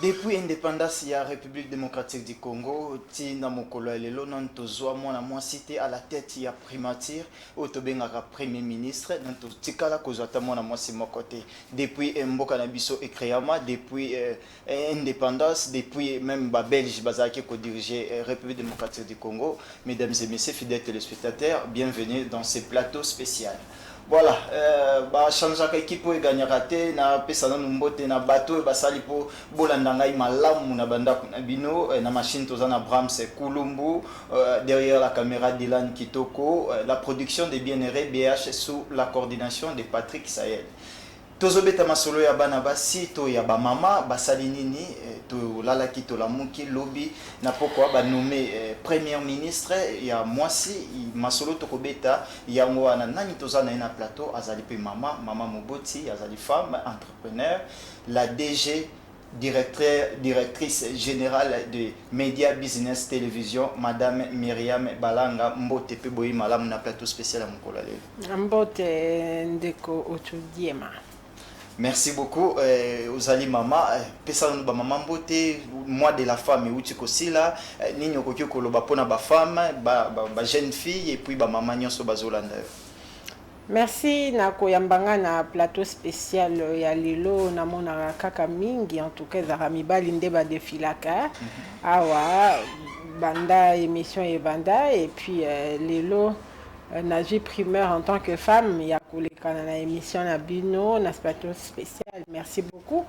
Depuis l'indépendance de la République démocratique du Congo, Tina Mokolo Lelo Nantozoa mwana mwasite à la tête ya primature, Otobengaka premier ministre, Nantotikala Kozata mwana mwasi mokote. Depuis Mboka Nabiso et Kreyama, depuis indépendance, depuis même Belge Bazaki ko diriger République démocratique du Congo. Mesdames et messieurs, fidèles téléspectateurs, bienvenue dans ce plateau spécial. Voilà, changeaka équipe oyo gagnaka te na pesa na mbote na bato basali po bolanda ngai malamu na bandako na bino na machine toza na Brahms Kulumbu, derrière la caméra Dylan Kitoko, la production de Bien-Aimé BH sous la coordination de Patrick Sayel. Tozobeta masolo ya bana basi to ya ba mama basali nini to lalaki to lamuki lobby na pokwa ba nommé premier ministre ya mwasi masolo to kobeta yango wana nani tozana na plateau azali pe mama Moboti azali femme entrepreneur la DG directrice générale de Media Business Télévision, Madame Myriam Balanga Mbote pe boyi malamu na plateau spécial à Mokolo lelo. Mbote ndeko otudiema. Merci beaucoup aux Ali Mama. Pesa nous ba maman Mbote, moi de la femme et uti kosila nini okoki koloba pona ba femme, ba jeune fille et puis ba maman nyonso bazolanda. Merci na koyambanga na plateau spécial ya lelo na mona kaka mingi en tout cas za mibali nde ba defilaka. Awa banda émission et banda et puis lelo na vie primeur en tant que femme il y a na émission na bino na plateau spécial. Merci beaucoup.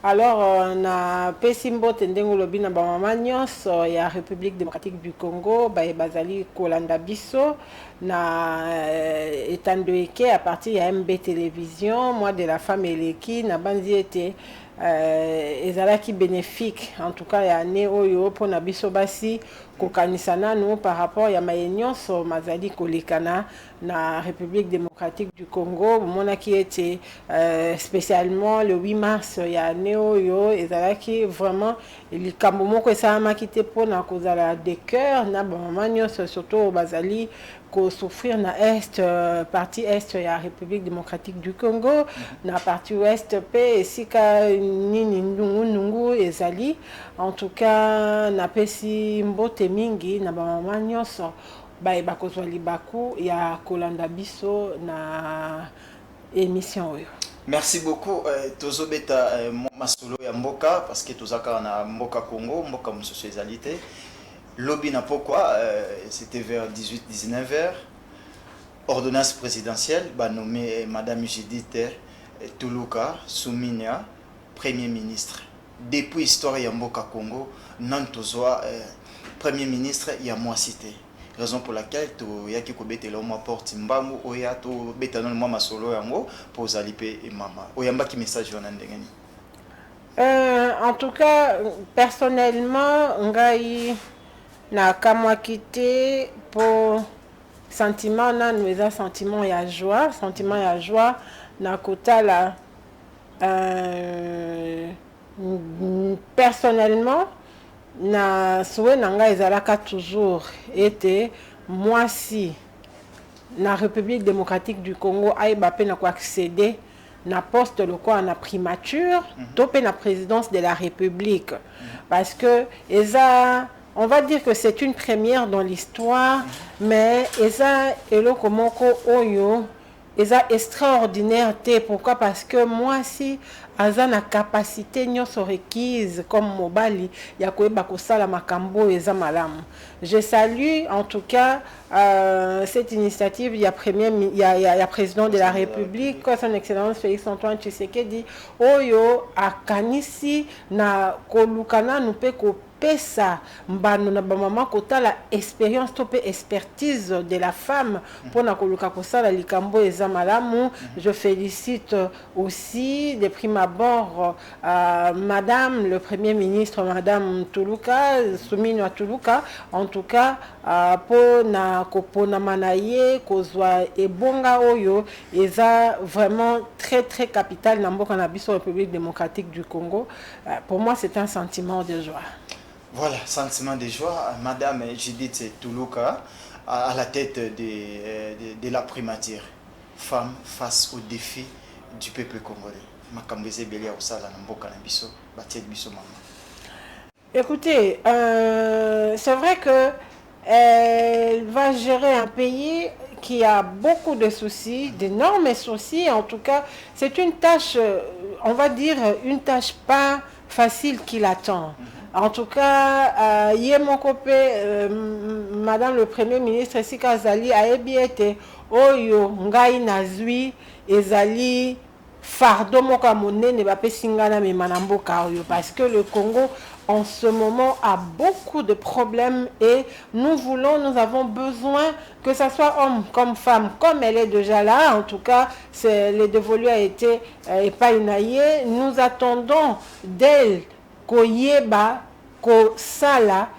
Alors na pesimbo tendengo lobi na ba mama nyonso ya République démocratique du Congo ba bazali kolanda biso na etandoeke à partir ya MB télévision moi de la femme eleki na banzi ete ezalaki bénéfique en tout cas ya ne oyo pona biso basi kokanisa nanu par rapport ya mayenyonso mazali kolekana na République démocratique du Congo mona qui était spécialement le 8 mars ya ne oyo ezalaki vraiment likambo moko esalama kite pona kozala de cœur na bamama nyonso surtout bazali ko souffrir na est partie est ya République démocratique du Congo na partie ouest pe esika nini ndungu ezali en tout cas na pesi mbote mingi na bamama nyonso ba kozwa libaku ya kolanda biso na émission oyo. Merci beaucoup tozobeta masolo ya mboka parce que tozaka na mboka Congo mboka mosusu ezalité. Lobby na pourquoi c'était vers 18-19h. Ordonnance présidentielle, nommé Madame Judith Tuluka Suminia, Premier ministre. Depuis l'histoire de Mboka Congo, Nantozoa, Premier ministre, il y a moi cité. Raison pour laquelle tu y a qui kobete le moi porte mbambu oya to betanon moi masolo yango pour zalipe et mama. Oyamba qui message on ndengeni. En tout cas, personnellement, ngai na kamwa kité pour sentiment na nous a sentiment ya joie na kotala personnellement na souhait nanga ezalaka toujours était moi si na République démocratique du Congo aïba pe na ko accéder na poste le quoi na primature topé na présidence de la République parce que on va dire que c'est une première dans l'histoire, mais eza eloko moko oyo eza extraordinaire te. Pourquoi? Parce que moi si aza na capacité nyonso requise comme mobali ya koyeba kosala makambo eza malamu. Je salue en tout cas cette initiative il y a président de la République son excellence Félix Antoine Tshisekedi oyo akanisi na kolukana nupe ko pesa mbano na bamama kotala expérience to pe expertise de la femme pour na koluka kosala likambo eza malamu. Je félicite aussi de prime abord madame le premier ministre madame Tuluka Suminwa Tuluka en tout cas pour na kopona manaye kozwa ebonga oyo eza vraiment très très capital na mboka na biso République démocratique du Congo. Pour moi c'est un sentiment de joie. Voilà, sentiment de joie. Madame Judith Tuluka à la tête de la primature. Femme face aux défis du peuple congolais. makambo ezebeli ya kosala na mboka na biso batie biso mama? Écoutez, c'est vrai que elle va gérer un pays qui a beaucoup de soucis, d'énormes soucis. En tout cas, c'est une tâche, on va dire, une tâche pas facile qui l'attend. En tout cas, Madame le Premier ministre Sika Zali a ébiété Oyo Ngai Nazui Ezali fardeau moka monene ba pesingana me manamboka oyo, parce que le Congo en ce moment a beaucoup de problèmes et nous avons besoin que ça soit homme comme femme, comme elle est déjà là. En tout cas, le dévolu a été épaïnaillé. Nous attendons d'elle koyeba ko sala.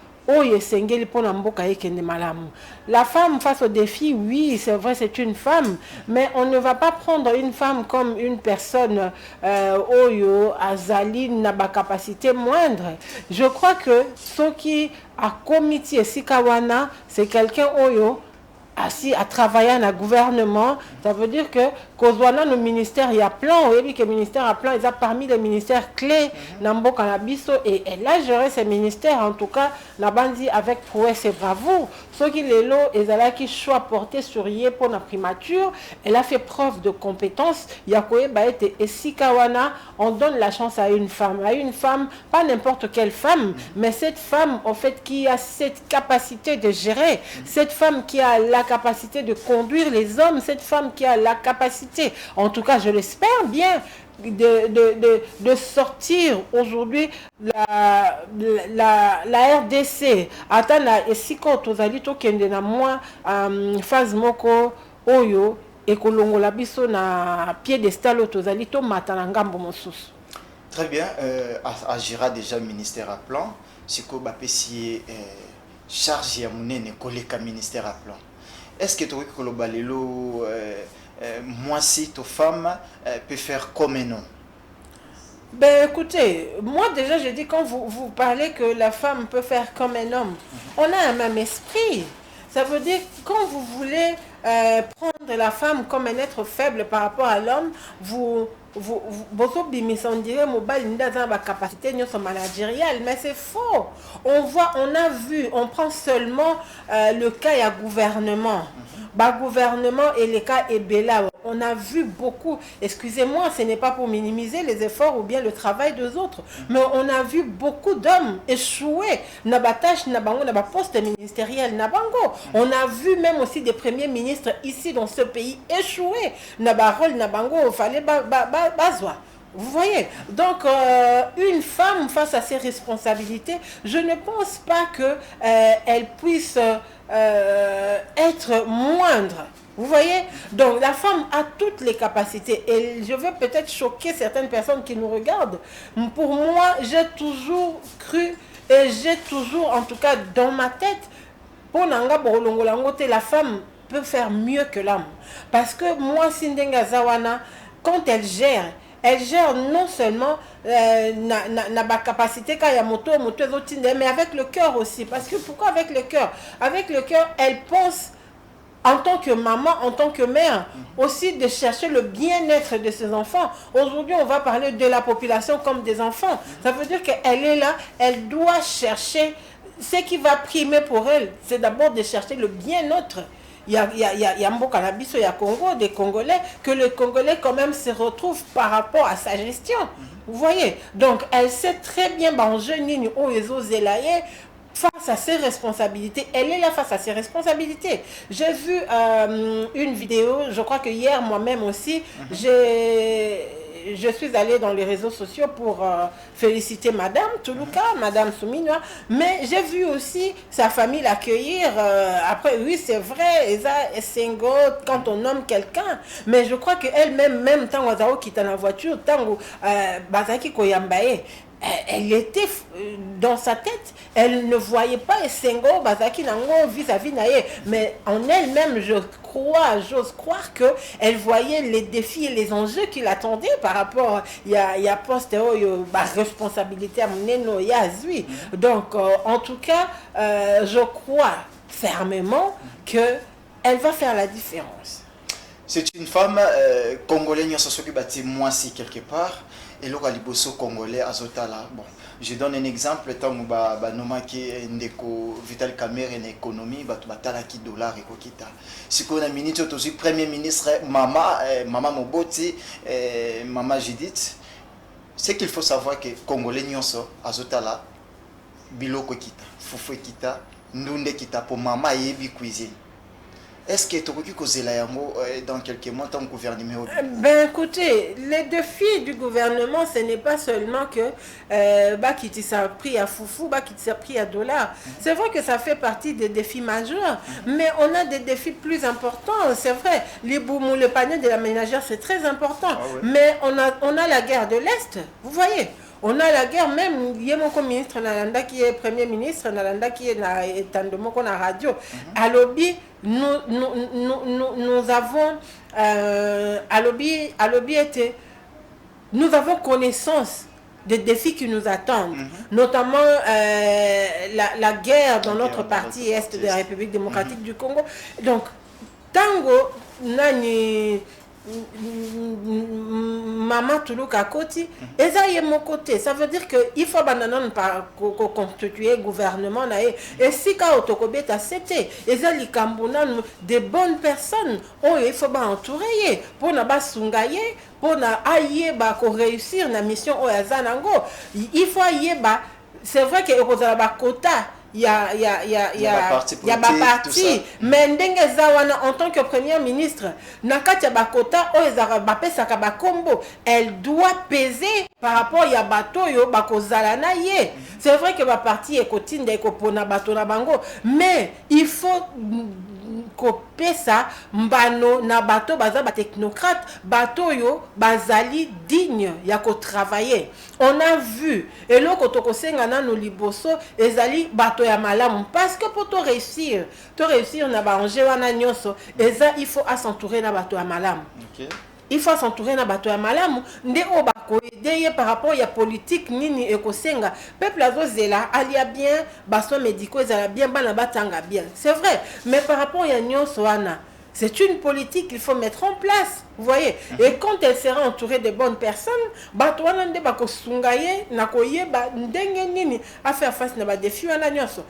La femme face au défi, oui, c'est vrai, c'est une femme, mais on ne va pas prendre une femme comme une personne Oyo, Azali, n'a pas capacité moindre. Je crois que ce qui a commis Sikawana, c'est quelqu'un Oyo assis à travailler dans le gouvernement. Ça veut dire que Kozwana, le ministère, il y a plein, oui, que le ministère a plein, ils ont parmi les ministères clés, Nambo Kanabiso, et elle a géré ces ministères, en tout cas, Nabandi avec prouesse et bravoure. Ceux qui les lots, ils ont qui choix porté sur Yé pour la primature, elle a fait preuve de compétence. Yakoye Baete et Sikawana, on donne la chance à une femme, pas n'importe quelle femme, mais cette femme, en fait, qui a cette capacité de gérer, cette femme qui a la capacité de conduire les hommes, cette femme qui a la capacité, en tout cas je l'espère bien, de sortir aujourd'hui la RDC. Atana esiko tozali to kende na moi phase moko oyo ekolongola biso na piédestal tozali to matana ngambo mosusu. Très bien, agira déjà ministère à plan, siko bapesi charge ya munene koleka ministère à plan. Est-ce que tu vois que le balelo, moi si ta femme peut faire comme un homme? Ben écoutez, moi déjà je dis quand vous parlez que la femme peut faire comme un homme, on a un même esprit. Ça veut dire quand vous voulez prendre la femme comme un être faible par rapport à l'homme, vous capacité managériale, mais c'est faux. On a vu, on prend seulement le cas et gouvernement. Gouvernement et les cas Ebela. On a vu beaucoup, excusez-moi, ce n'est pas pour minimiser les efforts ou bien le travail des autres, mais on a vu beaucoup d'hommes échouer. Nabatash, Nabango, poste ministériel, Nabango. On a vu même aussi des premiers ministres ici dans ce pays échouer. Nabarol, Nabango, fallait Bazwa. Vous voyez, donc une femme face à ses responsabilités, je ne pense pas qu'elle puisse être moindre. Vous voyez, donc la femme a toutes les capacités et je veux peut-être choquer certaines personnes qui nous regardent. Pour moi, j'ai toujours cru et j'ai toujours, en tout cas dans ma tête, pour la femme peut faire mieux que l'homme. Parce que moi, Sindenga Zawana, quand elle gère non seulement la capacité mais avec le cœur aussi. Parce que pourquoi avec le cœur? Avec le cœur, elle pense en tant que maman, en tant que mère, aussi de chercher le bien-être de ses enfants. Aujourd'hui, on va parler de la population comme des enfants. Ça veut dire qu'elle est là, elle doit chercher ce qui va primer pour elle. C'est d'abord de chercher le bien-être. Il y a Mboka Nabiso, il y a Congo, des Congolais, que le Congolais quand même se retrouve par rapport à sa gestion. Vous voyez? Donc, elle sait très bien, face à ses responsabilités, elle est là face à ses responsabilités. J'ai vu une vidéo, je crois que hier moi-même aussi, je suis allée dans les réseaux sociaux pour féliciter Madame Toulouka, Madame Souminoa, mais j'ai vu aussi sa famille l'accueillir. Après, oui, c'est vrai, Sengo, quand on nomme quelqu'un, mais je crois qu'elle-même, même tant Wazao qui est dans la voiture, tant Bazaki Koyambaye, elle était dans sa tête, elle ne voyait pas Sengo, Bazaki Nango vis-à-vis Naye, mais en elle-même, j'ose croire qu'elle voyait les défis et les enjeux qui l'attendaient par rapport, il y a poste, responsabilité à Mneno, Yazui. Donc, en tout cas, je crois fermement qu'elle va faire la différence. C'est une femme congolaise, qui bâtit moi si quelque part, et là, il y a congolais à Zotala. Bon, je donne un exemple, tant que Noma qui est Vital Kamerhe en économie, batala qui dollar et kokita. Si on a ministre, aussi premier ministre, Mama Moboti, Mama Judith, c'est qu'il faut savoir que congolais nyonso à Zotala, biloko kita, fufu kita, ndunde kita pour Mama yebi cuisine. Est-ce que tu as causé dans quelques mois ton gouvernement? Ben écoutez, les défis du gouvernement, ce n'est pas seulement que qui s'est pris à foufou, qui s'est pris à dollar. C'est vrai que ça fait partie des défis majeurs, mais on a des défis plus importants. C'est vrai, le panier de la ménagère, c'est très important. Ah, ouais. Mais on a la guerre de l'Est, vous voyez. On a la guerre même, il y a mon ministre Nalanda qui est premier ministre, Nalanda qui est dans la radio. À lobby, nous avons nous avons connaissance des défis qui nous attendent, notamment la guerre dans notre partie est de la République démocratique du Congo. Donc, Tango nani Maman Toulouka Koti, et ça y est mon côté. Ça veut dire qu'il faut constituer gouvernement. Et si Kaotokobé est accepté, et ça y des bonnes personnes, il faut entourer pour ne pas sungaye, pour ne réussir la mission. Il faut y c'est vrai qu'il y a un quota. Il y a parti, mais en tant que premier ministre, elle doit peser par rapport à bateau c'est vrai que ma parti est cotine de bateau mais il faut couper ça mbano na bateau baza ba technocrate bateau yo bazali digne ya ko travailler. On a vu et là quand on senga na no liboso ezali bateau ya malamu parce que pour réussir na ba enjeu wana nyonso eza il faut s'entourer na bateau ya malamu. OK. Il faut s'entourer na bateau ya malamu nde o ba ko aider par rapport ya politique nini ekosenga peuple azozela alia bien baso médicaux ezala bien bana batanga bien. C'est vrai, mais par rapport ya nyonso wana c'est une politique qu'il faut mettre en place, vous voyez. Et quand elle sera entourée de bonnes personnes, bato wana nde ba ko sungaye na koyeba ndenge nini à faire face na ba défi wana nyonso.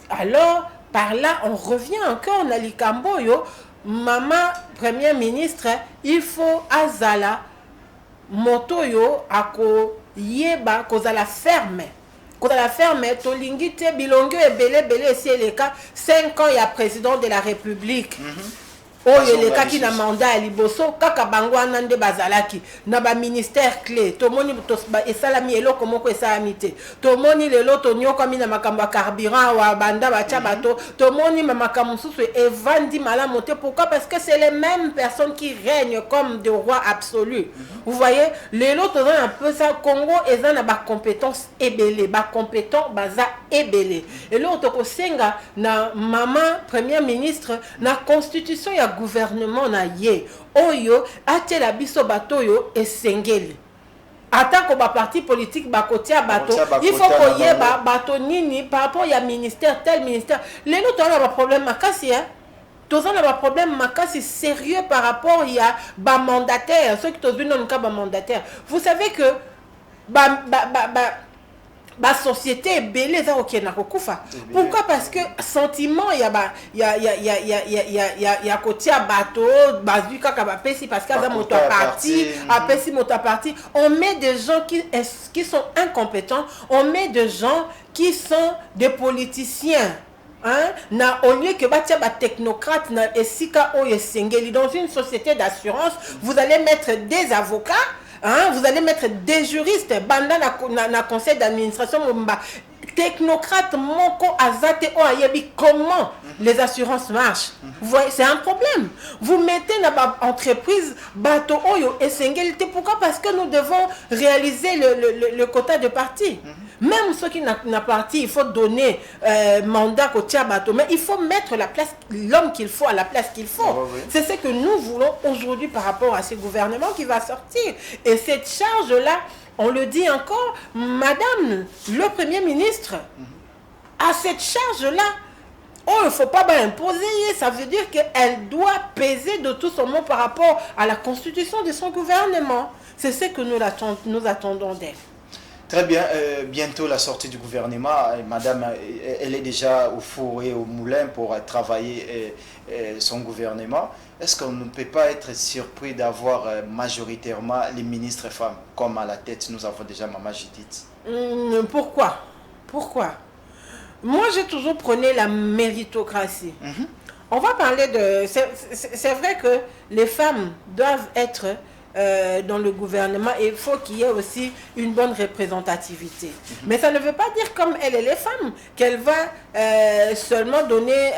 Alors par là on revient encore na likambo yo. Maman premier ministre, il faut azala motoyo ako yeba kozala ferme. Kozala ferme to lingite bilongo e belé si le cas 5 ans ya président de la République. Oyo le kaki na mandat ya liboso kaka bango anande bazalaki na ba ministère clé to moni to esalami eloko moko esalami te to moni lelo to nyoko mi na makambo carburant wa banda ba bato to moni makambo susu evandi malamu te. Pourquoi? Parce que c'est les mêmes personnes qui règnent comme des rois absolus. Vous voyez, lelo to un peu ça Congo eza na ba compétence ebele ba compétent baza ebele et là to ko senga na maman premier ministre na constitution ya gouvernement na ye oyo atela biso batoyo esengeli atako ba parti politique ba kotia bato il faut koyeba bato nini par rapport ya ministère tel ministère lelo to na ba problème makasi tous on a un problème makasi sérieux par rapport à ba mandataire ceux qui tous non ka ba mandataire. Vous savez que ba société est belle ça OK na kokufa. Pourquoi? Parce que sentiment ya kotia bateau bazu kaka ba pesi parce que ça moto parti apesi moto parti on met des gens qui sont incompétents, on met des gens qui sont des politiciens. Au lieu que batia ba technocrate na esika o yesengeli dans une société d'assurance, vous allez mettre des avocats. Vous allez mettre des juristes, banda na conseil d'administration, technocrate moko azate o ayebi comment les assurances marchent. Vous voyez, c'est un problème. Vous mettez dans entreprise bateau oyo esengeli. Pourquoi? Parce que nous devons réaliser le quota de parti. Même ceux qui n'ont parti, il faut donner mandat au bateau, mais il faut mettre la place, l'homme qu'il faut à la place qu'il faut. C'est ce que nous voulons aujourd'hui par rapport à ce gouvernement qui va sortir. Et cette charge-là, on le dit encore, Madame le Premier ministre, à cette charge-là, oh, il ne faut pas imposer, ça veut dire qu'elle doit peser de tout son mot par rapport à la constitution de son gouvernement. C'est ce que nous attendons d'elle. Très bien, bientôt la sortie du gouvernement, madame, elle est déjà au four et au moulin pour travailler son gouvernement. Est-ce qu'on ne peut pas être surpris d'avoir majoritairement les ministres femmes comme à la tête, nous avons déjà Maman Judith? Pourquoi? Moi, j'ai toujours prôné la méritocratie. On va parler de... C'est vrai que les femmes doivent être dans le gouvernement et il faut qu'il y ait aussi une bonne représentativité. Mais ça ne veut pas dire, comme elle est les femmes, qu'elle va seulement donner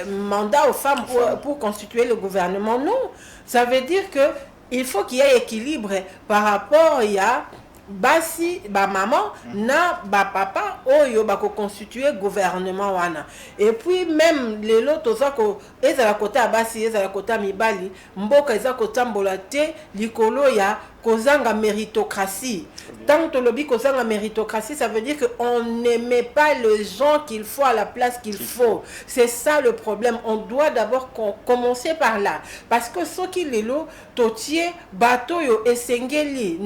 mandat aux femmes pour constituer le gouvernement. Non, ça veut dire qu'il faut qu'il y ait équilibre par rapport à basi ba maman na ba papa oyo ba ko constituer gouvernement wana. Et puis même les lots ko ezala kota basi ezala kota mibali mboka eza kotambola te likolo ya kozanga méritocratie. Tant que lobby kozanga méritocratie, ça veut dire qu'on n'aimait pas les gens qu'il faut à la place qu'il faut. C'est ça le problème. On doit d'abord commencer par là. Parce que ce qui est là, totier, bateau et sengeli,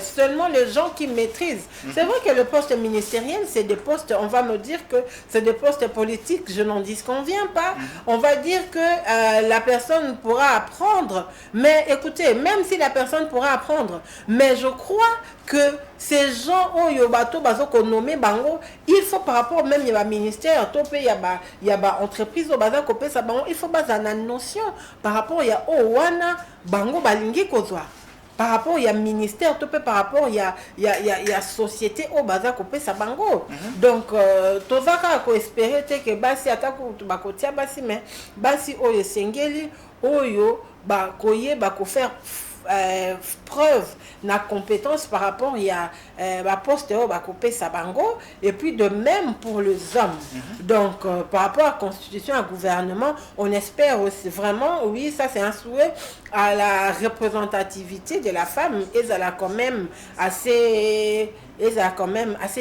seulement les gens qui maîtrisent. C'est vrai que le poste ministériel, c'est des postes, on va me dire que c'est des postes politiques, je n'en disconviens pas. On va dire que la personne pourra apprendre. Mais écoutez, même si la personne pourra apprendre, mais je crois que ces gens au bateau bazoko nommé bango, il faut par rapport même il y a ministère topé il y a entreprise au bazar kopé ça bango, il faut baser une notion par rapport il y a wana bango balingi kozwa par rapport il y a ministère topé par rapport il y a société au bazar kopé ça bango. Donc tozaka ko espérer que basi atako bakotia basi mais basi oyo sengeli oyo ba koye ba ko faire preuve na compétence par rapport il y a la poste au bakopé sabango et puis de même pour les hommes. Donc par rapport à la constitution, à gouvernement, on espère aussi vraiment, oui, ça c'est un souhait à la représentativité de la femme et ça là quand même assez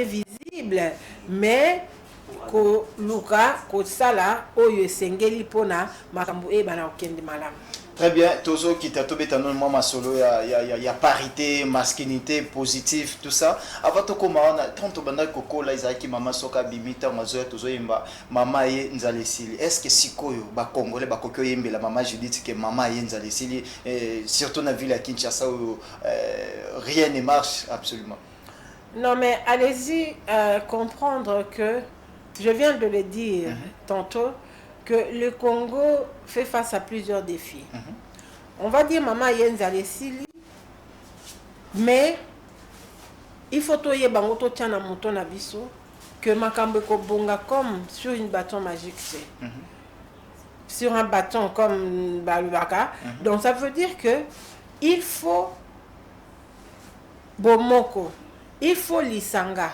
visible, mais ko luka ko sala oyo sengeli pona makambo e bana okende malam. Très bien, Tozo qui t'a tombé dans moi ma solo, il y a parité, masculinité, positif, tout ça. Avant tout comme on a tant banda koko là izaki mama soka bimita mazoya Tozo yemba mama ye nzalesili. Est-ce que sikoyo ba congolais ba kokyo yembe la mama Judith que mama ye nzalesili surtout dans la ville à Kinshasa où rien ne marche absolument. Non mais allez-y comprendre que je viens de le dire tantôt que le Congo fait face à plusieurs défis. On va dire maman Yenzale Sili, mais il faut toyer bangoto tiana monton abiso que makambe ko bonga comme sur une bâton magique c'est. Sur un bâton comme Balubaka. Donc ça veut dire que il faut bomoko, il faut lisanga.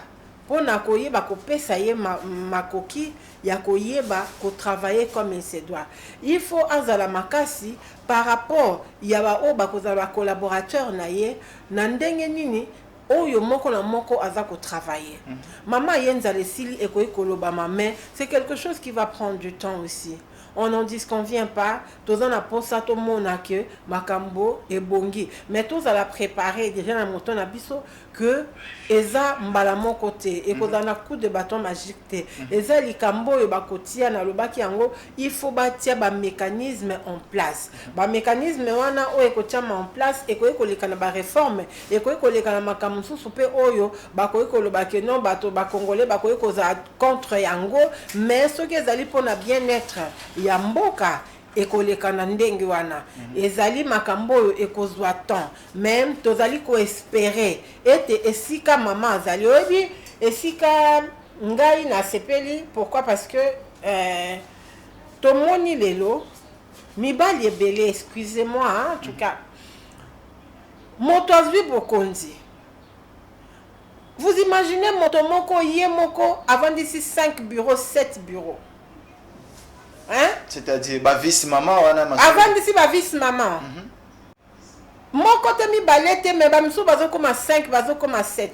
Pour nakoyeba ko pesa ye makoki ya koyeba ko travailler comme il se doit. Il faut azala makasi par rapport ya ba o ba kozala collaborateur na ye na ndenge nini oyo moko na moko aza ko travailler. Maman Yenzale Sili e koyi koloba mais c'est quelque chose qui va prendre du temps aussi. On n'en disconvient pas, tous en a pensé à tout le monde que Makambo et Bongi. Mais tous à la préparer déjà dans mon ton abisso que Eza mbala mon côté et qu'on a un coup de bâton magique. Eza likambo et bakotia na lobaki yango, il faut bâtir un mécanisme en place. Un mécanisme wana o ekotiama en place et ko ekoleka na ba réforme et ko ekoleka na makambo soupe oyo bako ekolobaki non bato ba congolais bako ekoza contre yango mais ce que ezali pona bien-être ya mboka ekoleka na ndenge wana ezali makambo oyo ekozwa temps même tozali ko espérer ete esika mama azali oyebi esika ngai na sepeli. Pourquoi? Parce que tomoni lelo mibali ebele, excusez-moi en tout cas, moto azwi bokonzi. Vous imaginez moto moko ye moko avant d'ici 5 bureaux, 7 bureaux. Hein? C'est-à-dire ba vice maman wana avant d'ici ba vice maman. Moko te mi balete mais ba miso bazo comme 5 bazo comme 7.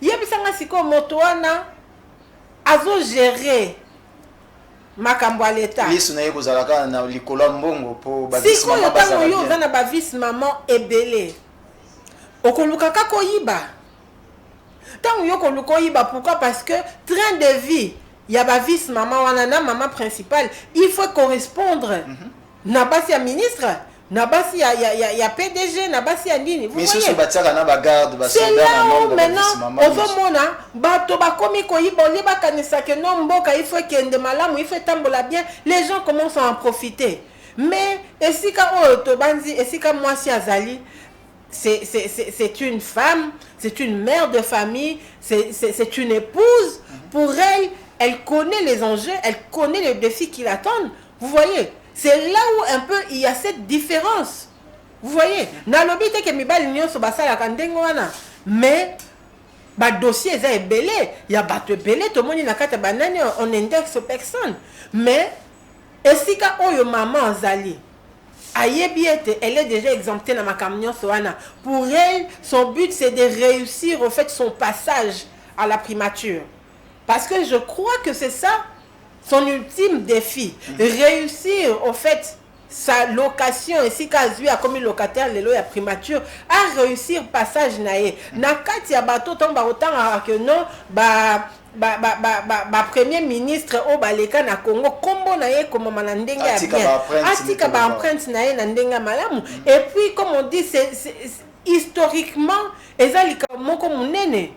Yebisanga siko moto wana azo gérer makambo ya l'État. Yesu na yeko zalaka na likolo mbongo po ba si ko yotango yo za na ba vice maman ebele. Okoluka kako yiba. Tant yo koluka yiba, pourquoi? Parce que train de vie, il y a ba vice maman wana na maman principale, il faut correspondre. Na basi ya ministre, na basi ya PDG, na basi ya nini. Vous voyez? C'est là où maintenant, ozomona bato bakomi koyiba liba kanisa ke no mboka, il faut kende malamu, il faut tambola bien, les gens commencent à en profiter. Mais esika o tobanzi, esika mwasi azali, c'est une femme, c'est une mère de famille, c'est une épouse. Pour elle, elle connaît les enjeux, elle connaît les défis qui l'attendent. Vous voyez? C'est là où un peu il y a cette différence. Vous voyez? Nalobi te ke mibali nyonso basala kandengo wana. Mais ba dossier est belé, il y a bato belé, tout le monde na kata banane, on indexe personne. Mais esika oyo maman azali, ayebiete, elle est déjà exemptée dans ma camion soana. Pour elle, son but c'est de réussir au fait son passage à la primature. Parce que je crois que c'est ça son ultime défi, réussir au fait sa location, et si Kazui a commis locataire, le ya primature, à réussir passage naé. Nakati ya bato tomba autant que non, premier ministre au baleka na Congo, kombo naé comme manandenga ya bien. Atika ba empreinte naé nandenga malamu. Et puis comme on dit, c'est historiquement, ezalika moko munene.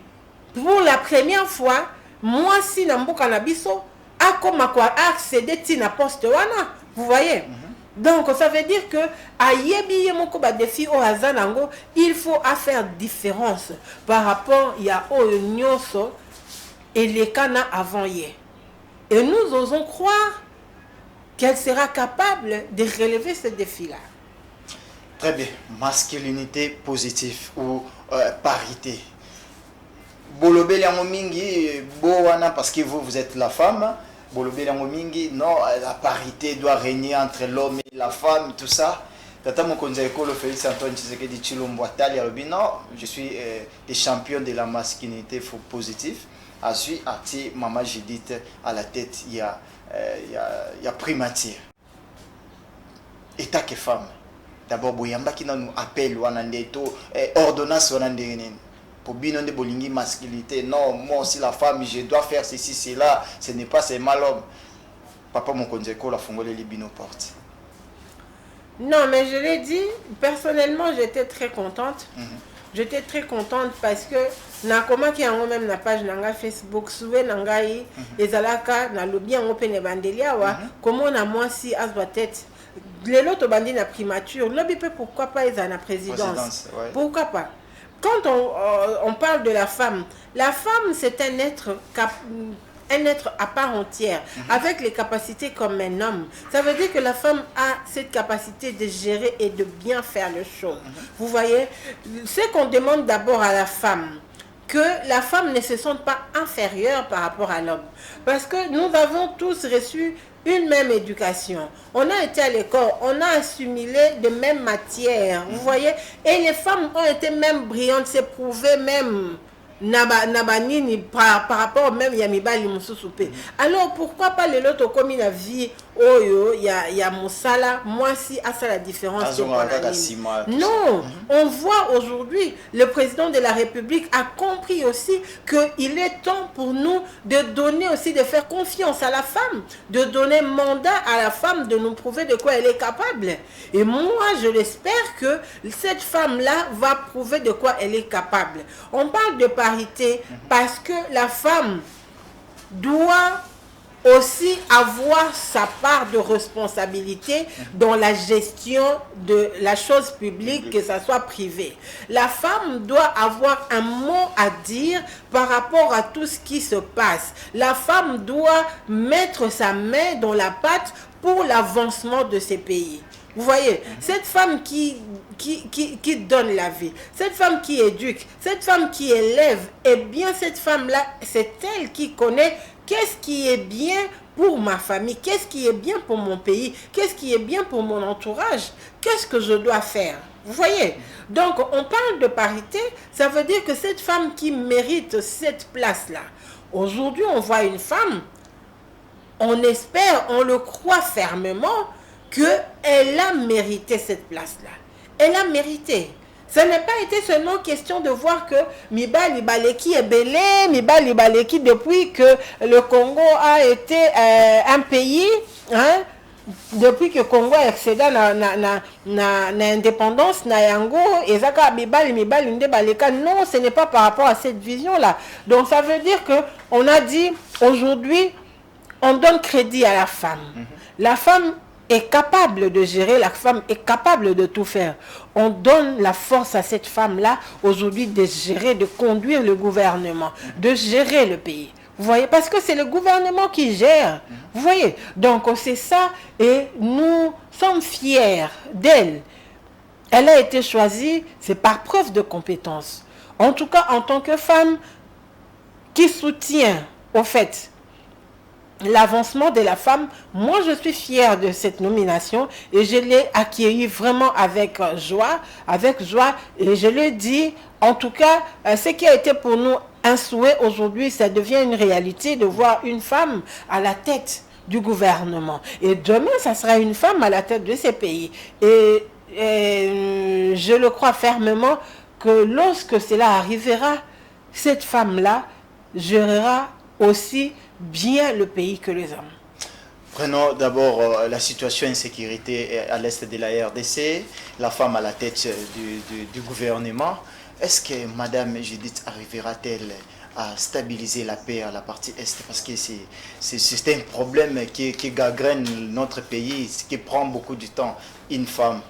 Pour la première fois, moi si namboka na biso, a comme quoi accéder tina poste wana, vous voyez. Donc ça veut dire que à yebiye moko ba défi au hazanango, il faut faire différence par rapport ya o nyoso et les cana avant hier. Et nous osons croire qu'elle sera capable de relever ce défi-là. Très bien, masculinité positive ou parité. Bolobeli yango mingi bowana parce que vous êtes la femme. Bolobeli yango mingi non, la parité doit régner entre l'homme et la femme, tout ça. Tata mokonzi ekolo Félix Antoine Tshisekedi Tshilombo Atali alobi non, je suis des champions de la masculinité positive. Ensuite ati Maman Judith à la tête il y a primature. État que femme. D'abord boyamba qui nous appelle wana ndeto ordonnance wana ndenge. Pour bien de bolingi masculinité, non, moi aussi la femme, je dois faire ceci, cela, ce n'est pas seulement l'homme. Papa mon konzeko la fongole les bino porte. Non, mais je l'ai dit, personnellement, j'étais très contente. J'étais très contente parce que na koma ki yango même na page nanga Facebook, souvé nangai ezalaka na lobi yango pene bandelia wa, comment na moi si azwa tête. Les loto bandi na primature, lobi peut pourquoi pas ils na présidence. Ouais. Pourquoi pas? Quand on parle de la femme c'est un être à part entière, avec les capacités comme un homme. Ça veut dire que la femme a cette capacité de gérer et de bien faire les choses. Vous voyez, ce qu'on demande d'abord à la femme, que la femme ne se sente pas inférieure par rapport à l'homme. Parce que nous avons tous reçu une même éducation. On a été à l'école, on a assimilé de mêmes matières, vous voyez. Et les femmes ont été même brillantes, c'est prouvé même nabanini par rapport même yamibali mususupe. Alors pourquoi pas les autres comme la vie oyo ya musala, moi si à ça la différence. Non, on voit aujourd'hui le président de la République a compris aussi que il est temps pour nous de donner aussi, de faire confiance à la femme, de donner mandat à la femme de nous prouver de quoi elle est capable. Et moi je l'espère que cette femme là va prouver de quoi elle est capable. On parle de parité parce que la femme doit aussi avoir sa part de responsabilité dans la gestion de la chose publique, que ça soit privé. La femme doit avoir un mot à dire par rapport à tout ce qui se passe. La femme doit mettre sa main dans la pâte pour l'avancement de ces pays. Vous voyez, cette femme qui donne la vie, cette femme qui éduque, cette femme qui élève, eh bien cette femme-là, c'est elle qui connaît qu'est-ce qui est bien pour ma famille, qu'est-ce qui est bien pour mon pays, qu'est-ce qui est bien pour mon entourage, qu'est-ce que je dois faire. Vous voyez? Donc, on parle de parité, ça veut dire que cette femme qui mérite cette place-là, aujourd'hui, on voit une femme on espère, on le croit fermement qu'elle a mérité cette place-là. Elle a mérité. Ça n'a pas été seulement question de voir que Mibali Baleki est belé, Mibali Baleki, depuis que le Congo a été un pays, hein, depuis que le Congo a accédé à l'indépendance, et Zaka Mibali Nde Baleka. Non, ce n'est pas par rapport à cette vision-là. Donc ça veut dire qu'on a dit, aujourd'hui, on donne crédit à la femme. La femme est capable de gérer, la femme est capable de tout faire. On donne la force à cette femme-là, aujourd'hui, de gérer, de conduire le gouvernement, de gérer le pays. Vous voyez, parce que c'est le gouvernement qui gère. Vous voyez, donc c'est ça, et nous sommes fiers d'elle. Elle a été choisie, c'est par preuve de compétence. En tout cas, en tant que femme qui soutient, au fait, l'avancement de la femme, moi je suis fière de cette nomination et je l'ai accueillie vraiment avec joie, et je le dis, en tout cas, ce qui a été pour nous un souhait aujourd'hui, ça devient une réalité de voir une femme à la tête du gouvernement. Et demain, ça sera une femme à la tête de ces pays. Et je le crois fermement que lorsque cela arrivera, cette femme-là gérera aussi bien le pays que les hommes. Prenons d'abord la situation d'insécurité à l'est de la RDC, la femme à la tête du gouvernement. Est-ce que Madame Judith arrivera-t-elle à stabiliser la paix à la partie est? Parce que c'est un problème qui gangrène notre pays, qui prend beaucoup de temps. Une femme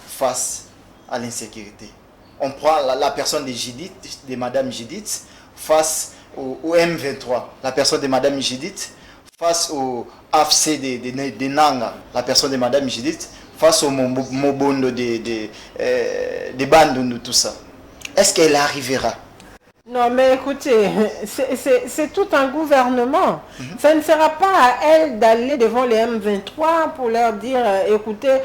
face à l'insécurité. On prend la personne de Madame Judith face au M23, la personne de Madame Judith, face au AFC de Nanga, la personne de Madame Judith, face au Mobondo de Bandundu, tout ça. Est-ce qu'elle arrivera? Non, mais écoutez, c'est tout un gouvernement. Ça ne sera pas à elle d'aller devant les M23 pour leur dire, écoutez,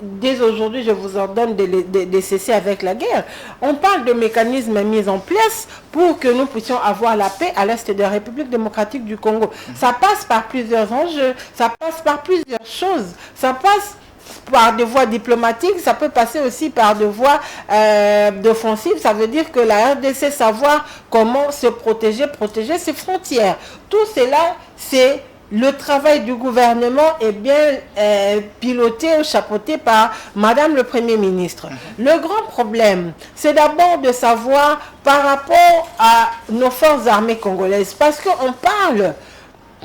dès aujourd'hui, je vous ordonne de cesser avec la guerre. On parle de mécanismes mis en place pour que nous puissions avoir la paix à l'est de la République démocratique du Congo. Ça passe par plusieurs enjeux, ça passe par plusieurs choses. Ça passe par des voies diplomatiques, ça peut passer aussi par des voies d'offensive. Ça veut dire que la RDC savoir comment se protéger ses frontières. Tout cela, c'est le travail du gouvernement est bien piloté ou chapeauté par Madame le Premier ministre. Le grand problème, c'est d'abord de savoir par rapport à nos forces armées congolaises, parce qu'on parle.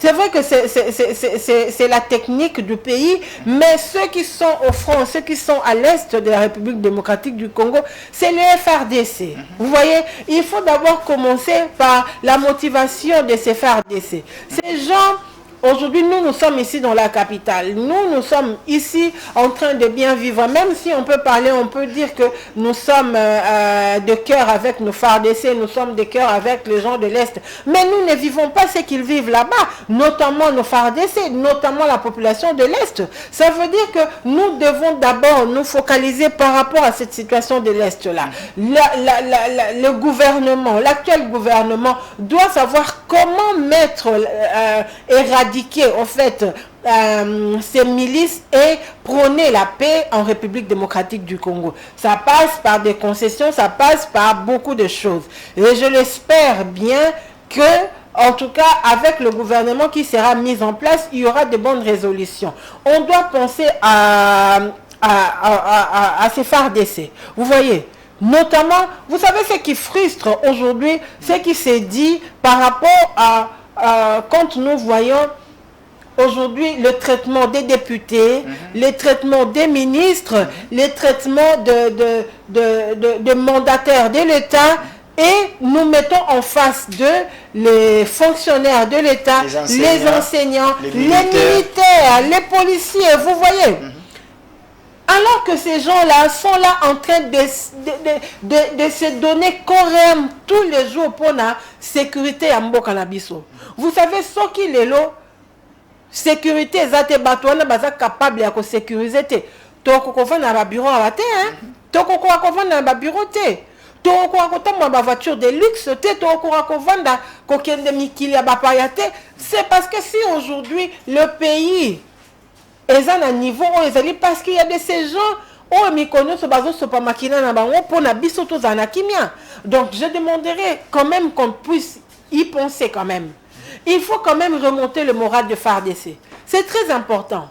C'est vrai que c'est la technique du pays, mais ceux qui sont au front, ceux qui sont à l'est de la République démocratique du Congo, c'est le FRDC. Vous voyez, il faut d'abord commencer par la motivation de ces FRDC. Ces gens, aujourd'hui, nous sommes ici dans la capitale. Nous sommes ici en train de bien vivre. Même si on peut parler, on peut dire que nous sommes de cœur avec nos FARDC, nous sommes de cœur avec les gens de l'Est. Mais nous ne vivons pas ce qu'ils vivent là-bas, notamment nos FARDC, notamment la population de l'Est. Ça veut dire que nous devons d'abord nous focaliser par rapport à cette situation de l'Est-là. Le gouvernement, l'actuel gouvernement doit savoir comment éradiquer en fait ces milices et prôner la paix en République démocratique du Congo. Ça passe par des concessions, ça passe par beaucoup de choses. Et je l'espère bien que, en tout cas, avec le gouvernement qui sera mis en place, il y aura de bonnes résolutions. On doit penser à ces FARDC. Vous voyez, notamment, vous savez ce qui frustre aujourd'hui, ce qui s'est dit par rapport à quand nous voyons aujourd'hui le traitement des députés, le traitement des ministres, le traitement de mandataires de l'État, et nous mettons en face d'eux les fonctionnaires de l'État, les enseignants, les militaires, les policiers, vous voyez. Alors que ces gens-là sont là en train de se donner corps tous les jours pour la sécurité à Mbokanabiso. Vous savez ce qu'il est là? Sécurité, zate batouana baza capable de sécuriser. Toko kofana na bureau à te, hein? Toko kofana na bureau te. to okora kotambola ba voiture de luxe te, to okora kovanda kokende mikili ya bapaya te. C'est parce que si aujourd'hui le pays est à un niveau où ils allaient, parce qu'il y a de ces gens où ils connaissent ce pas makina na bango pour na biso to zanakimia. Donc je demanderais quand même qu'on puisse y penser quand même. Il faut quand même remonter le moral de FARDC. C'est très important.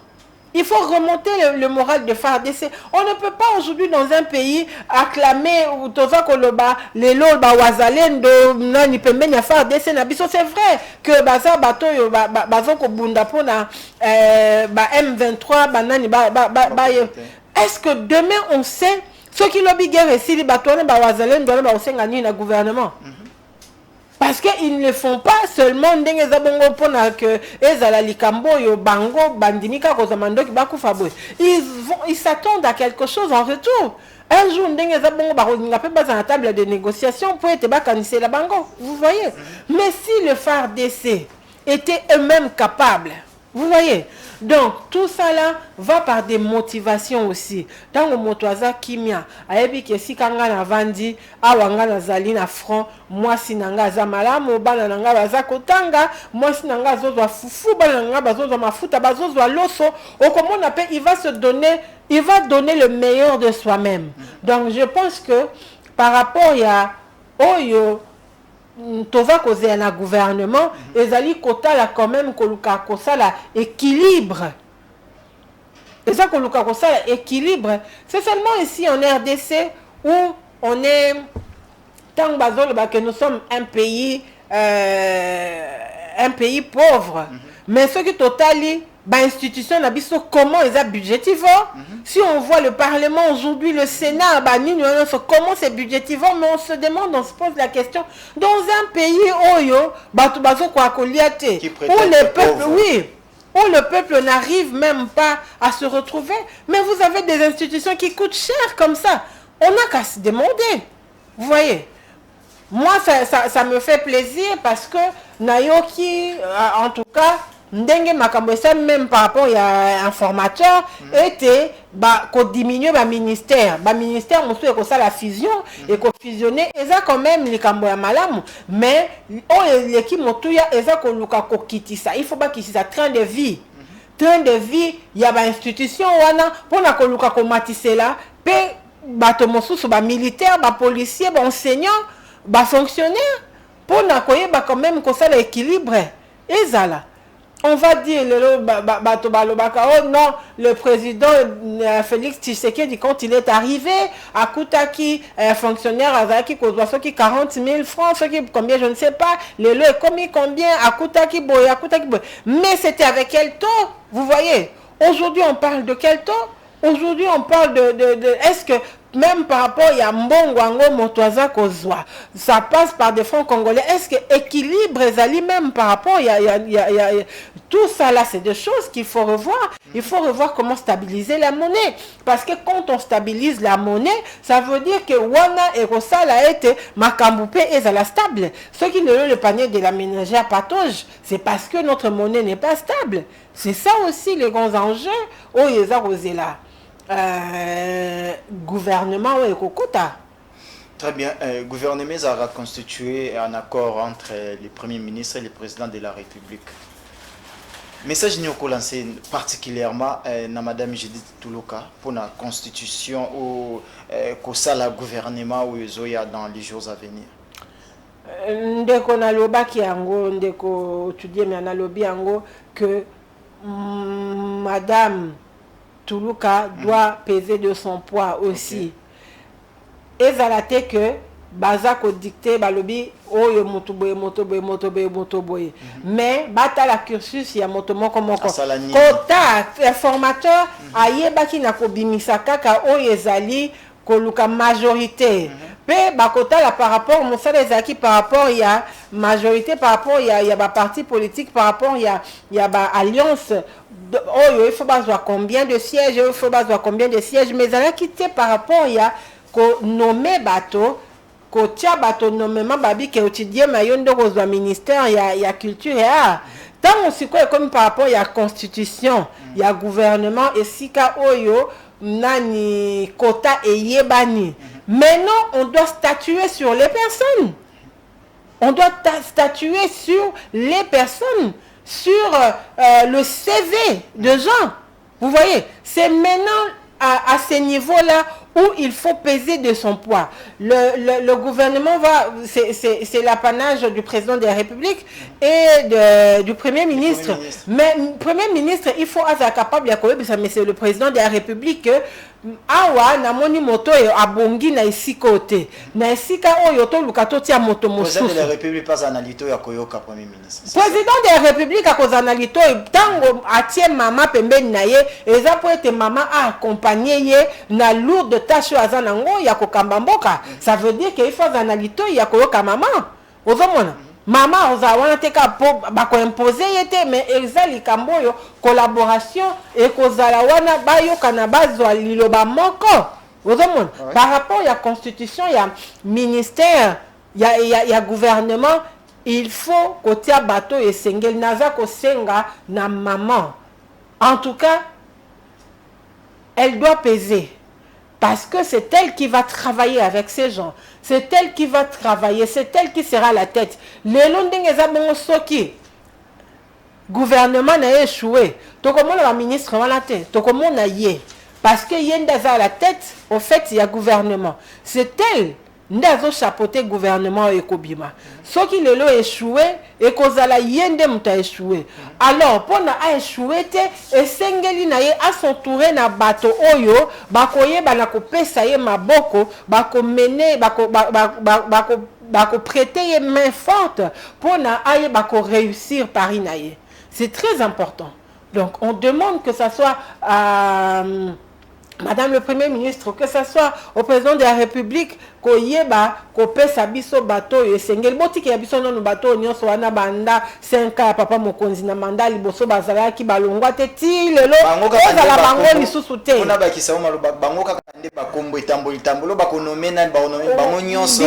Il faut remonter le moral de FARDC. On ne peut pas aujourd'hui dans un pays acclamer ou toza koloba les lol ba wazalendo nani pembeni ya FARDC na biso. C'est vrai que baza bato yo bazo ko bunda pona ba M23 banani ba est-ce que demain on sait ce qui lobby guerre et si bato na ba wazalendo ba osenga ni na gouvernement? Parce qu'ils ne font pas seulement ndenge za bongo pona que ezala likambo yo bango bandimika kozamando ki bakufa boy. Ils s'attendent à quelque chose en retour. Un jour ndenge za bongo bakoninga pe baza na table de négociation pour être bakanise la bango. Vous voyez? Mais si le FARDC était eux-mêmes capables, vous voyez? Donc tout ça là va par des motivations aussi. Dans le motoaza kimia, ayebi ke sikanga na vandi, awanga na zali na front, moi sinanga za malamu, bana nanga baza kotanga, moi sinanga zozwa fufu, bana nanga bazozwa mafuta, bazozwa loso, okomona pe il va donner le meilleur de soi-même. Donc je pense que par rapport à oyo toza kozela na gouvernement, ezali kotala quand même koluka kosala équilibre. Eza koluka kosala équilibre. C'est seulement ici en RDC où on est tant que nous sommes un pays pauvre. Mais ce qui totali institution na biso comment ils ont budgétivore. Si on voit le Parlement aujourd'hui, le Sénat, comment c'est budgétivore, mais on se demande, on se pose la question, dans un pays où le peuple n'arrive même pas à se retrouver, mais vous avez des institutions qui coûtent cher comme ça. On n'a qu'à se demander. Vous voyez? Moi, ça me fait plaisir parce que Nayoki, en tout cas, ndenge makambo ça même par rapport à un formateur était ko diminuer ministère monsieur ko ça la fusion et ko fusionner eza quand même likambo ya malamu mais l'équipe motuya eza ko luka ko kitisa il faut pas qu'il ça train de vie il y a ba institution wana pona ko luka ko matisela pe bato mosusu ba militaire ba policier ba enseignant ba fonctionnaire pona ko yeba quand même ko ça l'équilibre ezala. On va dire, oh non, le président Félix Tshisekedi, quand il est arrivé, à Koutaki, fonctionnaire à qui 40 000 francs, combien je ne sais pas, le lot est commis combien, à Koutaki boy. Mais c'était avec quel taux, vous voyez? Aujourd'hui, on parle de quel taux? Aujourd'hui, on parle est-ce que même par rapport à Mbongwango Motoaza Kozwa, ça passe par des fonds congolais. Est-ce que équilibre Zali même par rapport tout ça là, c'est des choses qu'il faut revoir. Il faut revoir comment stabiliser la monnaie. Parce que quand on stabilise la monnaie, ça veut dire que Wana et Rosal a été Makamboupe et Zala stable. Ce qui ne le panier de la ménagère patauge, c'est parce que notre monnaie n'est pas stable. C'est ça aussi les grands enjeux. Oh, Yeza Rosela. Gouvernement et Kokota. Très bien. Gouvernement a constitué un accord entre les premiers ministres et le président de la République. Message nous lancé particulièrement na Madame Judith Tuluka pour la constitution ou le gouvernement ou dans les jours à venir. Ndeko na loba ki yango ndeko étudier mais na lobi yango que Madame Tuluka doit peser de son poids aussi. Et zalate que bazako dicté balobi oyo motoboye mais bata la cursus ya motomoko moko kota formateur ayebaki na kobimisa kaka oyo ezali koluka majorité pe bakota la par rapport mosala ezaki par rapport ya majorité par rapport ya ba parti politique par rapport ya ba alliance. Oh, il faut voir combien de sièges, mais ça a quitté par rapport à nommer bateau, tia bateau nommément babi qui étudie mayondo au ministère il y a culture et art. Tant aussi quoi comme par rapport à la constitution, il y a gouvernement et sika oyo nani quota et yebani. Maintenant on doit statuer statuer sur les personnes. On doit statuer sur les personnes, sur le CV de gens. Vous voyez, c'est maintenant à ce niveau-là où il faut peser de son poids. Le gouvernement va, c'est l'apanage du président de la République et du Premier ministre. Mais le Premier ministre, il faut être capable de mais c'est le président de la République. Awa na moni moto abongi na isika ote na isika oyo to lukato tia moto mosusu. Président de la République pas analito ya koyoka Premier ministre. Président de la République a kozanalito tango atie mama pembeni na ye eza po ete mama a accompagner ye na lourde tâche azanango ya kokamba mboka. Ça veut dire qu'il faut zanalito ya koyoka mama. Ozomona mama ozawana teka po bako imposer yete mais ezali kamboyo collaboration et kozala wana bayoka na bazwa liloba moko. Ozomona par rapport à la constitution ya ministère ya gouvernement il faut kotia bateau et sengel naza ko senga na maman. En tout cas elle doit peser. Parce que c'est elle qui va travailler avec ces gens. C'est elle qui va travailler. C'est elle qui sera la tête. Les londres soki gouvernement n'a échoué. Donc comment la ministre va la tête. Donc comment n'a yé. Parce que yenda à la tête. Au fait il y a gouvernement. C'est elle. Ndazo chapeauté gouvernement ekobima. Ce qui le lot échoué et kozala yende muta échoué. Alors pour na échoué te et sengeli na ye a s'entourer na bato oyo bakoye bana ko pesa ye maboko bako mener bako prêter ye main forte pour na aye bako réussir pari na ye. C'est très important. Donc on demande que ça soit Madame le Premier ministre, que ce soit au président de la République, koyeba, kopesa biso bateau et sengel boti ki biso no bateau nyonso wana banda 5 ans papa mokonzi na manda liboso bazala ki balongwa te ti lelo ezala bango lisusu te. Ona ba kisa oma bango kaka nde bakombo itambolo bakonomena bango nyonso.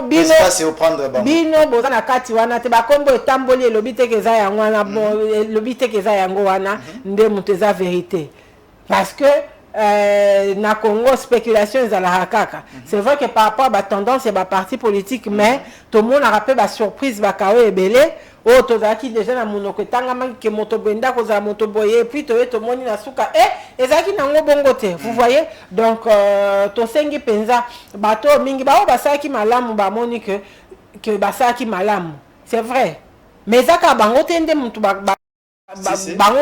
Bino c'est au prendre bango. Bino boza na kati wana te bakombo etamboli elobi te keza yango wana elobi te keza yango wana nde muteza vérité. Parce que na Congo spéculation ezala kaka. C'est vrai que par rapport à la tendance et à la parti politique mais tout le monde a rappelé la surprise bakao ebele o tozaki déjà na monoko tangama ke moto benda ko za moto boye puis to moni na suka ezaki nango bongo te. Vous voyez donc to sengi penza bato mingi ba basaki malamu ba moni que basaki malamu. C'est vrai. Mais zaka bango tende mutu bango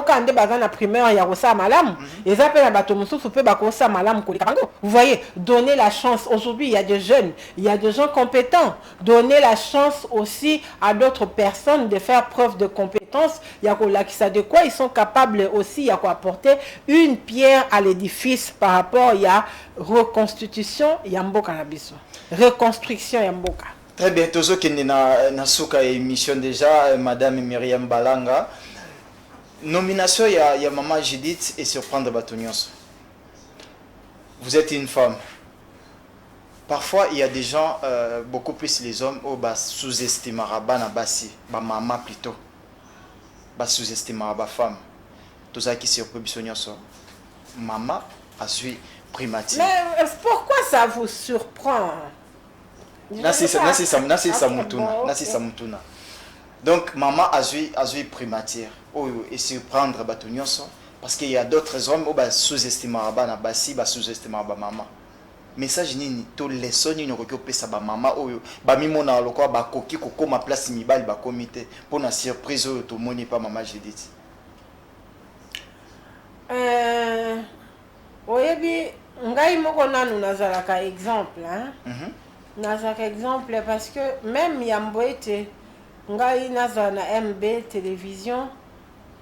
kande baza na primaire ya kosa malam et ça peut na bato mususu pe bakosa malam ko bango. Vous voyez, donner la chance aujourd'hui, il y a des jeunes, il y a des gens compétents, donner la chance aussi à d'autres personnes de faire preuve de compétence, il y a ko de quoi ils sont capables aussi, il y a quoi apporter une pierre à l'édifice par rapport il y a reconstitution ya mboka na biso, reconstruction ya mboka. Très bien, tozo kende na suka émission déjà madame Myriam Balanga. Nomination, il y a Maman Judith et surprendre Batonios. Vous êtes une femme. Parfois, il y a des gens, beaucoup plus les hommes, sous-estiment la bassi, maman plutôt. Sous-estiment la femme. Tout ça qui surprend Batonios. Maman a suivi primatique. Mais pourquoi ça vous surprend? Nasi Samutuna. Donc, maman a joué primature. Et surprendre Batonios. Parce qu'il y a d'autres hommes qui sous-estiment la bassi, sous-estiment la maman. Mais ça, je dis, tous les sons, ils ne reculent pas la maman. Ils ne reculent pas ma place, ils ne comité. Pour une surprise, tout le monde n'est pas maman, j'ai dit. Oui, ngai moko nanu nazalaka exemple nazalaka exemple parce que même yamboete ngai nazala na MB télévision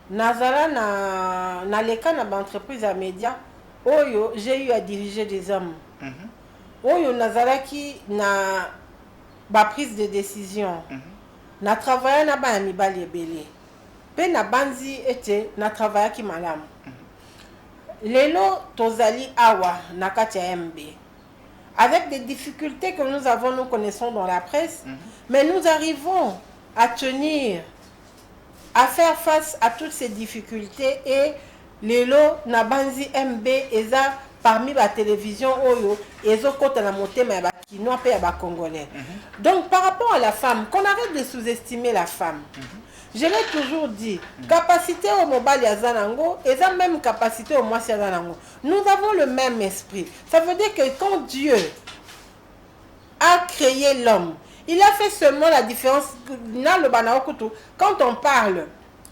nazala na leka na entreprise à médias oyo j'ai eu à diriger des hommes oyo nazalaki na ba prise de décision na travailler na ba mibali ebele pe na banzi ete na travailler ki malamu. Lelo tozali awa nakati ya MB avec des difficultés que nous avons, nous connaissons dans la presse, mais nous arrivons à tenir, à faire face à toutes ces difficultés et lelo nabanzi MB eza parmi la télévision oyo ezo kota na motema ya Chinois et à Congolais. Donc par rapport à la femme, qu'on arrête de sous-estimer la femme. Je l'ai toujours dit, capacité au mobile Yazanango et la même capacité au Mwasi Yazanango. Nous avons le même esprit. Ça veut dire que quand Dieu a créé l'homme, il a fait seulement la différence. Quand on parle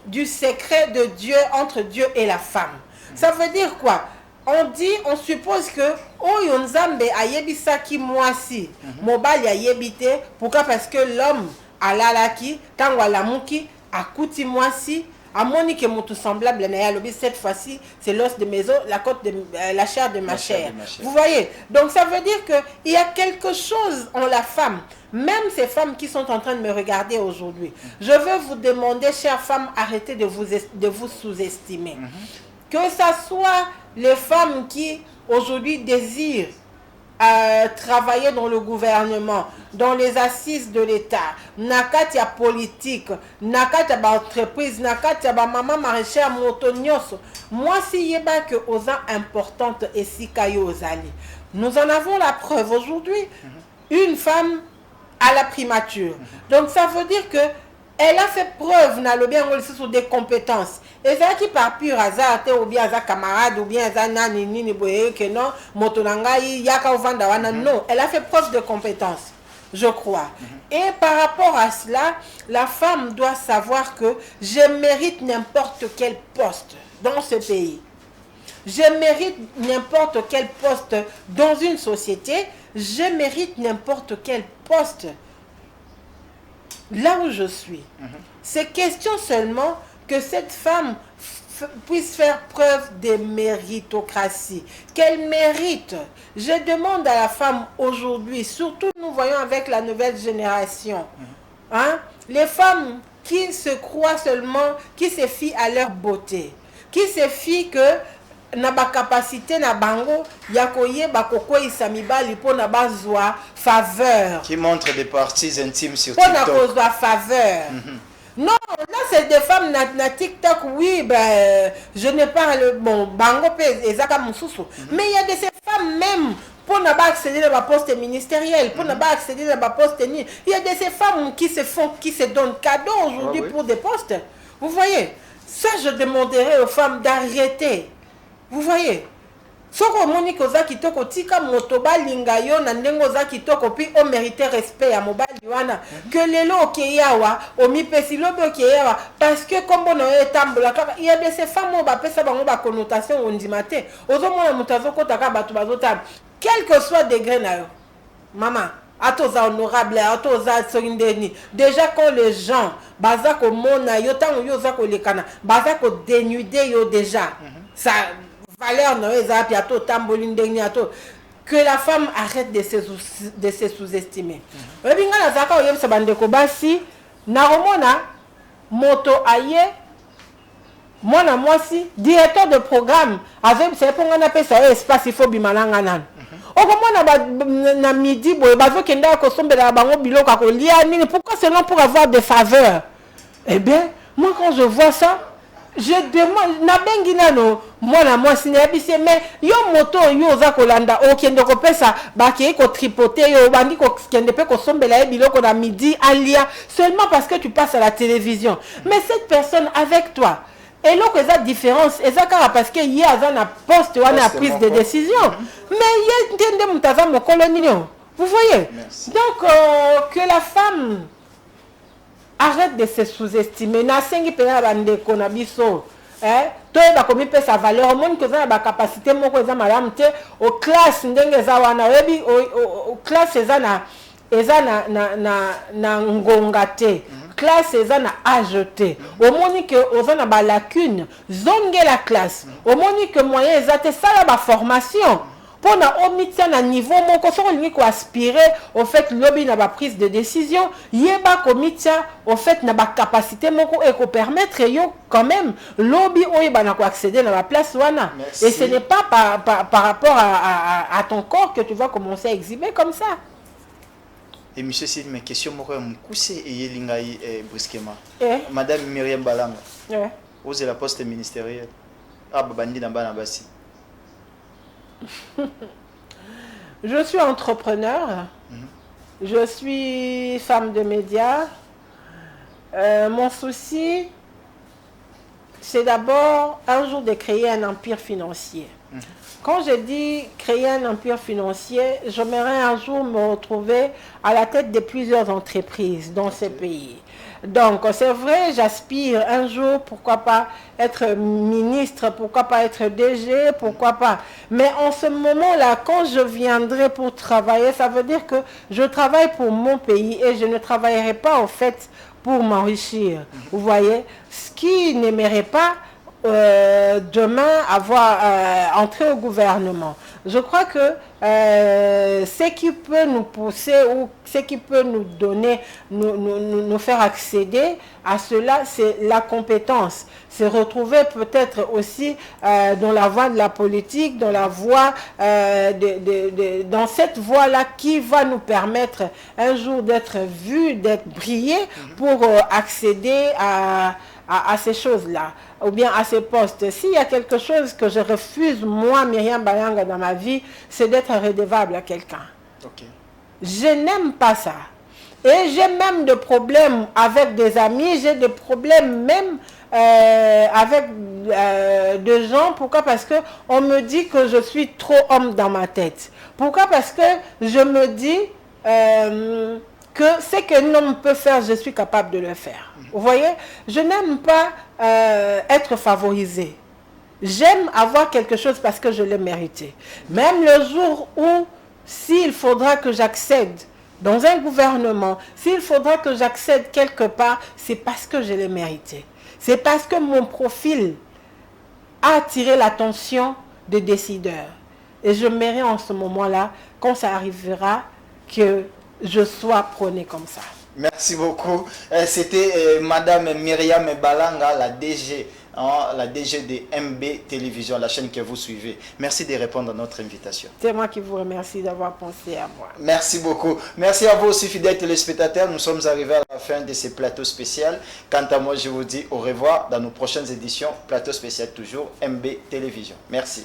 du secret de Dieu entre Dieu et la femme, ça veut dire quoi? On suppose que Oyo Nzambe ayebisaki mwasi, mobile ayebite, pourquoi? Parce que l'homme alalaki, tango alamuki, akuti mwasi, amoni que mon tout semblable cette fois-ci, c'est l'os de mes os, la chair de ma chair. Vous voyez? Donc ça veut dire que il y a quelque chose en la femme. Même ces femmes qui sont en train de me regarder aujourd'hui, je veux vous demander, chères femmes, arrêtez de vous sous-estimer. Que ça soit les femmes qui aujourd'hui désirent travailler dans le gouvernement, dans les assises de l'État, nakatia politique, nakatia entreprise, nakatia maman maraîchère motonios. Moi si yeba que osa importante et si kayo ozali. Nous en avons la preuve aujourd'hui. Une femme à la primature. Donc ça veut dire que elle a fait preuve sur des compétences. Et ça qui par pur hasard, ou bien un camarade, ou bien un nani, que non, motonangai, yaka wana. Non, elle a fait preuve de compétences, je crois. Et par rapport à cela, la femme doit savoir que je mérite n'importe quel poste dans ce pays. Je mérite n'importe quel poste dans une société. Je mérite n'importe quel poste là où je suis. C'est question seulement que cette femme puisse faire preuve de méritocratie, qu'elle mérite. Je demande à la femme aujourd'hui, surtout nous voyons avec la nouvelle génération, les femmes qui se croient seulement, qui se fient à leur beauté, qui se fient que na ba capacité na bango ya koyeba kokweyisa mibali po na bazwa faveur, qui montre des parties intimes sur TikTok. TikTok. Po na kozwa faveur. Non, là c'est des femmes na TikTok, oui, ben je n'ai pas le bon bango pe ezaka mususu. Mais il y a de ces femmes même pour ne pas accéder à ma poste ministériel, pour ne pas accéder à ma poste ni. Il y a de ces femmes qui se donnent cadeau aujourd'hui pour des postes. Vous voyez? Ça je demanderais aux femmes d'arrêter. Vous voyez? Soko moni koza kitoko tika motoba lingayo na ndengo za kitoko pi o mérite respect à mobali wana que lelo okeyawa o mi pesi lobo okeyawa parce que comme on est tambola il y a de ces femmes ba pesa bango ba connotation ondimate ozo mona mutazo kotaka batu bazota quel que soit degré na yo maman atoza honorable atoza sorindeni déjà quand les gens baza ko mona yo tango yo za ko lekana baza ko dénuder yo déjà ça valeur que la femme arrête de se sous-estimer. Moto aye mwana mwasi directeur de programme avec c'est pour on appelle ça espace il faut bimalanga nan. Okomona na midi boye bazo kenda ko sombela bango biloko ko lia nini pourquoi seulement pour avoir des faveurs? Eh bien, moi quand je vois ça je demande na bengi nano mwana mwasi na bise mais yo moto yo za kolanda okende ko pesa ba ki ko tripoter yo bandi ko kende pe ko sombela e biloko na midi alia seulement parce que tu passes à la télévision. Mais cette personne avec toi et là que ça différence et ça parce que y a na poste ou na prise de décision mais y a ndende mutaza mokolo nini. Vous voyez? Merci. Donc que la femme arrête de se sous-estimer. Na sengi pena bande kona biso. Toi ba komi pe sa valeur monde que ça ba capacité moko za malamu te au classe ndenge za wana webi au classe eza na ngonga te. Classe eza na âge te. Au moni que oza na ba lacune, zonge la classe. Au moni que moyen eza te sala ba formation. Pour na omitia na niveau moko soko lingi ko aspirer au fait lobby na ba prise de décision yeba komitia au fait na ba capacité moko et ko permettre yo quand même lobby oyeba na ko accéder na ba place wana. Et ce n'est pas par rapport à ton corps que tu vas commencer à exhiber comme ça. Et monsieur, c'est mes questions moko mukuse et yelingai brusquement. Madame Myriam Balanga. Vous êtes la poste ministérielle. Ah babandi na bana basi. Je suis entrepreneur, je suis femme de médias. Mon souci, c'est d'abord un jour de créer un empire financier. Quand je dis créer un empire financier, j'aimerais un jour me retrouver à la tête de plusieurs entreprises dans ce pays. Donc, c'est vrai, j'aspire un jour, pourquoi pas être ministre, pourquoi pas être DG, pourquoi pas. Mais en ce moment-là, quand je viendrai pour travailler, ça veut dire que je travaille pour mon pays et je ne travaillerai pas, en fait, pour m'enrichir. Vous voyez, ce qui n'aimerait pas demain avoir entré au gouvernement. Je crois que ce qui peut nous pousser ou ce qui peut nous donner, nous faire accéder à cela, c'est la compétence. C'est retrouver peut-être aussi dans la voie de la politique, dans la voie dans cette voie-là qui va nous permettre un jour d'être vus, d'être brillés pour accéder à ces choses-là, ou bien à ces postes. S'il y a quelque chose que je refuse, moi, Myriam Bayanga, dans ma vie, c'est d'être redevable à quelqu'un. Okay. Je n'aime pas ça. Et j'ai même des problèmes avec des amis, j'ai des problèmes même avec des gens. Pourquoi? Parce qu'on me dit que je suis trop homme dans ma tête. Pourquoi? Parce que je me dis que ce qu'un homme peut faire, je suis capable de le faire. Vous voyez, je n'aime pas être favorisé. J'aime avoir quelque chose parce que je l'ai mérité. Même le jour où, s'il faudra que j'accède dans un gouvernement, s'il faudra que j'accède quelque part, c'est parce que je l'ai mérité. C'est parce que mon profil a attiré l'attention des décideurs. Et je mérite en ce moment-là, quand ça arrivera, que je sois prônée comme ça. Merci beaucoup. C'était Madame Myriam Balanga, la DG de MB Télévision, la chaîne que vous suivez. Merci de répondre à notre invitation. C'est moi qui vous remercie d'avoir pensé à moi. Merci beaucoup. Merci à vous aussi, fidèles téléspectateurs. Nous sommes arrivés à la fin de ces plateaux spéciaux. Quant à moi, je vous dis au revoir dans nos prochaines éditions. Plateau spécial toujours, MB Télévision. Merci.